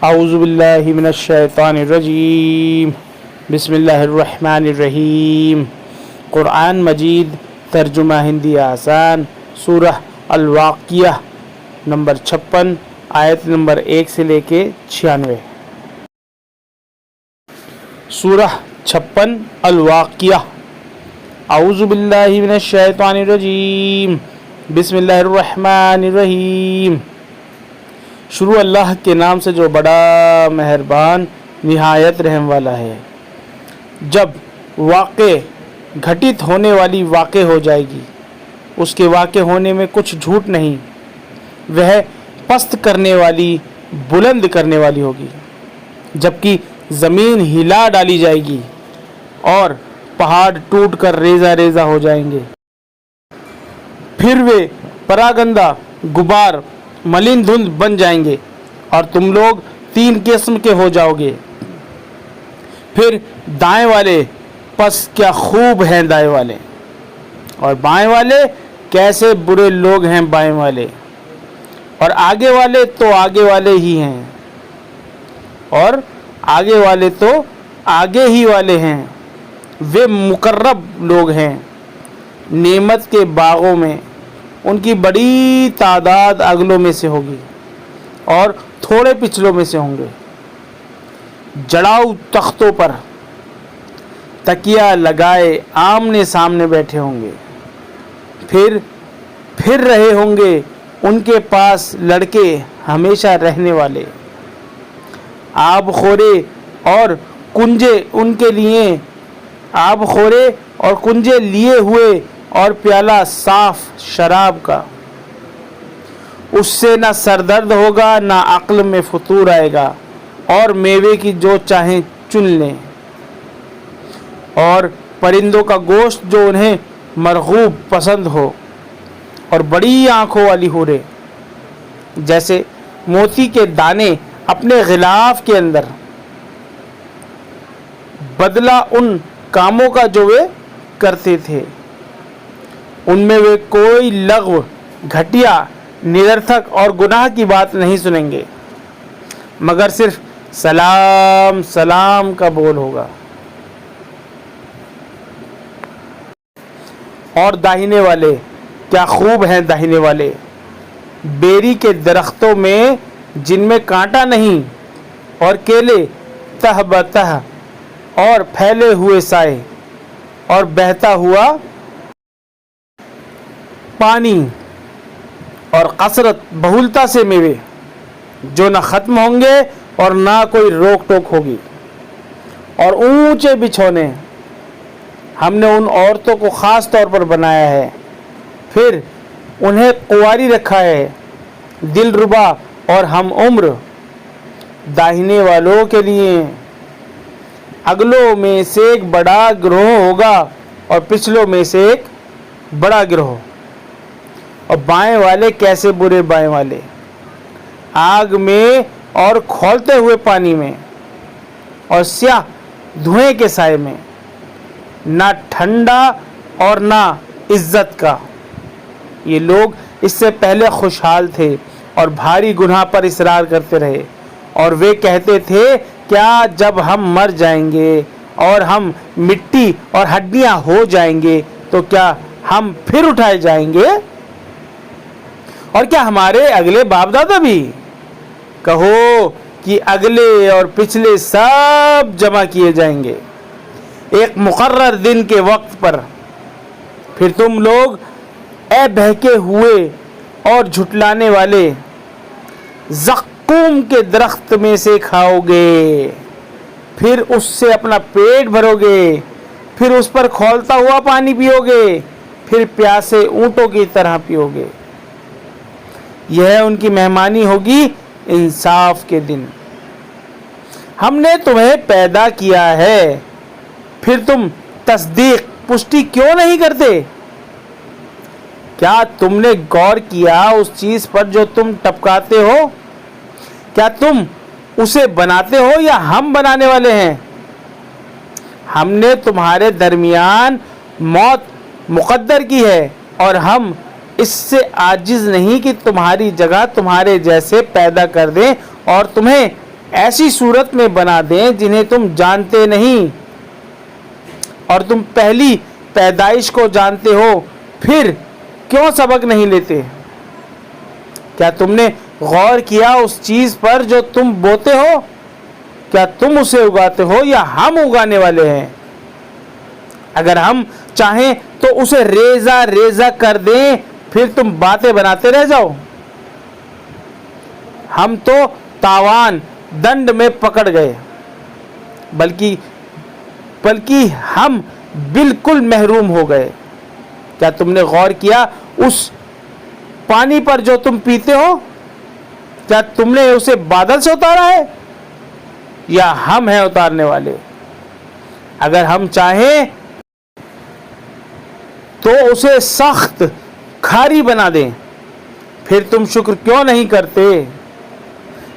اعوذ باللہ من الشیطان الرجیم بسم اللہ الرحمن الرحیم۔ قرآن مجید ترجمہ ہندی آسان، سورہ الواقعہ نمبر 56 آیت نمبر 1 سے لے کے 96۔ سورہ 56 الواقعہ۔ اعوذ باللہ من الشیطان الرجیم بسم اللہ الرحمن الرحیم۔ شروع اللہ کے نام سے جو بڑا مہربان نہایت رحم والا ہے۔ جب واقع گھٹت ہونے والی واقع ہو جائے گی، اس کے واقع ہونے میں کچھ جھوٹ نہیں، وہ پست کرنے والی بلند کرنے والی ہوگی، جبکہ زمین ہلا ڈالی جائے گی اور پہاڑ ٹوٹ کر ریزہ ریزہ ہو جائیں گے، پھر وہ پراگندہ غبار ملین دھند بن جائیں گے اور تم لوگ 3 قسم کے ہو جاؤ گے۔ پھر دائیں والے پس کیا خوب ہیں دائیں والے، اور بائیں والے کیسے برے لوگ ہیں بائیں والے، اور آگے والے تو آگے والے ہی ہیں، اور آگے والے تو آگے ہی والے ہیں۔ وہ مقرب لوگ ہیں نعمت کے باغوں میں، ان کی بڑی تعداد اگلوں میں سے ہوگی اور تھوڑے پچھلوں میں سے ہوں گے۔ جڑاؤ تختوں پر تکیہ لگائے آمنے سامنے بیٹھے ہوں گے، پھر رہے ہوں گے ان کے پاس لڑکے ہمیشہ رہنے والے، آب خورے اور کنجے ان کے لیے، آب خورے اور کنجے لیے ہوئے اور پیالہ صاف شراب کا۔ اس سے نہ سر درد ہوگا نہ عقل میں فطور آئے گا، اور میوے کی جو چاہیں چن لیں، اور پرندوں کا گوشت جو انہیں مرغوب پسند ہو، اور بڑی آنکھوں والی حوریں جیسے موتی کے دانے اپنے غلاف کے اندر، بدلہ ان کاموں کا جو وہ کرتے تھے، ان میں وہ کوئی لغو، گھٹیا، نررتھک اور گناہ کی بات نہیں سنیں گے، مگر صرف سلام سلام کا بول ہوگا۔ اور داہنے والے کیا خوب ہیں داہنے والے، بیری کے درختوں میں جن میں کانٹا نہیں، اور کیلے تہ بتہ، اور پھیلے ہوئے سائے، اور بہتا ہوا پانی، اور کثرت بہولتا سے میوے جو نہ ختم ہوں گے اور نہ کوئی روک ٹوک ہوگی، اور اونچے بچھونے ہم نے ان عورتوں کو خاص طور پر بنایا ہے، پھر انہیں قواری رکھا ہے، دل ربا اور ہم عمر۔ داہنے والوں کے لیے اگلوں میں سے ایک بڑا گروہ ہوگا اور پچھلوں میں سے ایک بڑا گروہ، اور بائیں والے کیسے برے بائیں والے، آگ میں اور کھولتے ہوئے پانی میں، اور سیاہ دھوئیں کے سائے میں، نہ ٹھنڈا اور نہ عزت کا۔ یہ لوگ اس سے پہلے خوشحال تھے اور بھاری گناہ پر اصرار کرتے رہے، اور وہ کہتے تھے کیا جب ہم مر جائیں گے اور ہم مٹی اور ہڈیاں ہو جائیں گے تو کیا ہم پھر اٹھائے جائیں گے، اور کیا ہمارے اگلے باپ دادا بھی؟ کہو کہ اگلے اور پچھلے سب جمع کیے جائیں گے ایک مقرر دن کے وقت پر، پھر تم لوگ اے بہکے ہوئے اور جھٹلانے والے زقوم کے درخت میں سے کھاؤ گے، پھر اس سے اپنا پیٹ بھرو گے، پھر اس پر کھولتا ہوا پانی پیو گے، پھر پیاسے اونٹوں کی طرح پیو گے۔ یہ ان کی مہمانی ہوگی انصاف کے دن۔ ہم نے تمہیں پیدا کیا ہے، پھر تم تصدیق پشٹی کیوں نہیں کرتے؟ کیا تم نے غور کیا اس چیز پر جو تم ٹپکاتے ہو؟ کیا تم اسے بناتے ہو یا ہم بنانے والے ہیں؟ ہم نے تمہارے درمیان موت مقدر کی ہے، اور ہم اس سے عاجز نہیں کہ تمہاری جگہ تمہارے جیسے پیدا کر دیں اور تمہیں ایسی صورت میں بنا دیں جنہیں تم جانتے نہیں، اور تم پہلی پیدائش کو جانتے ہو، پھر کیوں سبق نہیں لیتے؟ کیا تم نے غور کیا اس چیز پر جو تم بوتے ہو؟ کیا تم اسے اگاتے ہو یا ہم اگانے والے ہیں؟ اگر ہم چاہیں تو اسے ریزہ ریزہ کر دیں، پھر تم باتیں بناتے رہ جاؤ۔ ہم تو تاوان دنڈ میں پکڑ گئے، بلکہ ہم بالکل محروم ہو گئے۔ کیا تم نے غور کیا اس پانی پر جو تم پیتے ہو؟ کیا تم نے اسے بادل سے اتارا ہے یا ہم ہیں اتارنے والے؟ اگر ہم چاہیں تو اسے سخت کھاری بنا دیں، پھر تم شکر کیوں نہیں کرتے؟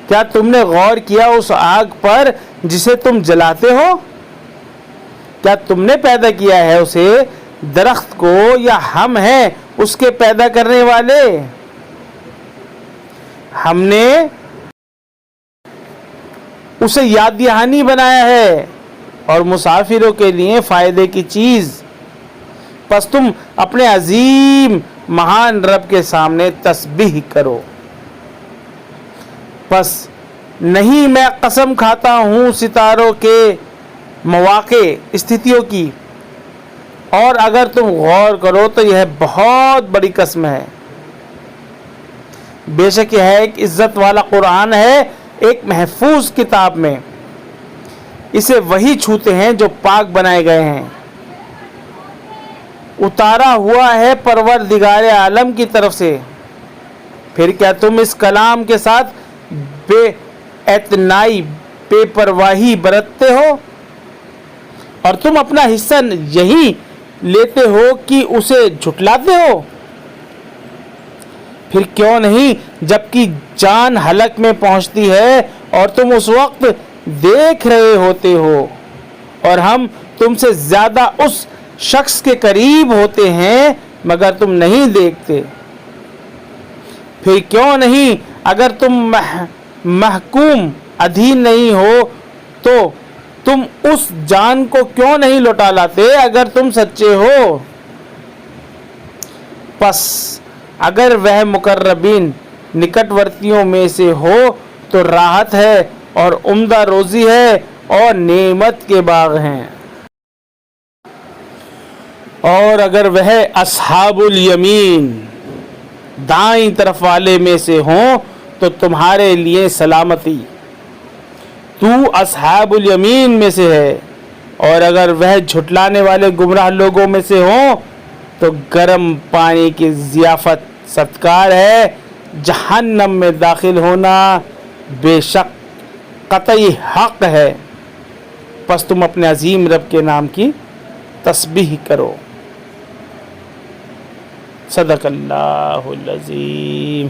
کیا تم نے غور کیا اس آگ پر جسے تم جلاتے ہو؟ کیا تم نے پیدا کیا ہے اسے، درخت کو، یا ہم ہیں اس کے پیدا کرنے والے؟ ہم نے اسے یاد دہانی بنایا ہے اور مسافروں کے لیے فائدے کی چیز۔ پس تم اپنے عظیم مہان رب کے سامنے تسبیح کرو۔ پس نہیں میں قسم کھاتا ہوں ستاروں کے مواقع استھتیوں کی، اور اگر تم غور کرو تو یہ بہت بڑی قسم ہے۔ بے شک یہ ہے ایک عزت والا قرآن ہے، ایک محفوظ کتاب میں۔ اسے وہی چھوتے ہیں جو پاک بنائے گئے ہیں، اتارا ہوا ہے پروردگار عالم کی طرف سے۔ پھر کیا تم اس کلام کے ساتھ بے اعتنائی، بے پرواہی برتتے ہو، اور تم اپنا حصہ یہی لیتے ہو کہ اسے جھٹلاتے ہو؟ پھر کیوں نہیں جبکہ جان حلق میں پہنچتی ہے اور تم اس وقت دیکھ رہے ہوتے ہو، اور ہم تم سے زیادہ اس شخص کے قریب ہوتے ہیں مگر تم نہیں دیکھتے؟ پھر کیوں نہیں اگر تم محکوم ادھین نہیں ہو تو تم اس جان کو کیوں نہیں لوٹا لاتے اگر تم سچے ہو؟ پس اگر وہ مقربین نکٹورتیوں میں سے ہو تو راحت ہے اور عمدہ روزی ہے اور نعمت کے باغ ہیں، اور اگر وہ اصحاب الیمین دائیں طرف والے میں سے ہوں تو تمہارے لیے سلامتی، تو اصحاب الیمین میں سے ہے، اور اگر وہ جھٹلانے والے گمراہ لوگوں میں سے ہوں تو گرم پانی کی ضیافت ستکار ہے، جہنم میں داخل ہونا بے شک قطعی حق ہے۔ پس تم اپنے عظیم رب کے نام کی تسبیح کرو۔ صدق اللہ العظیم۔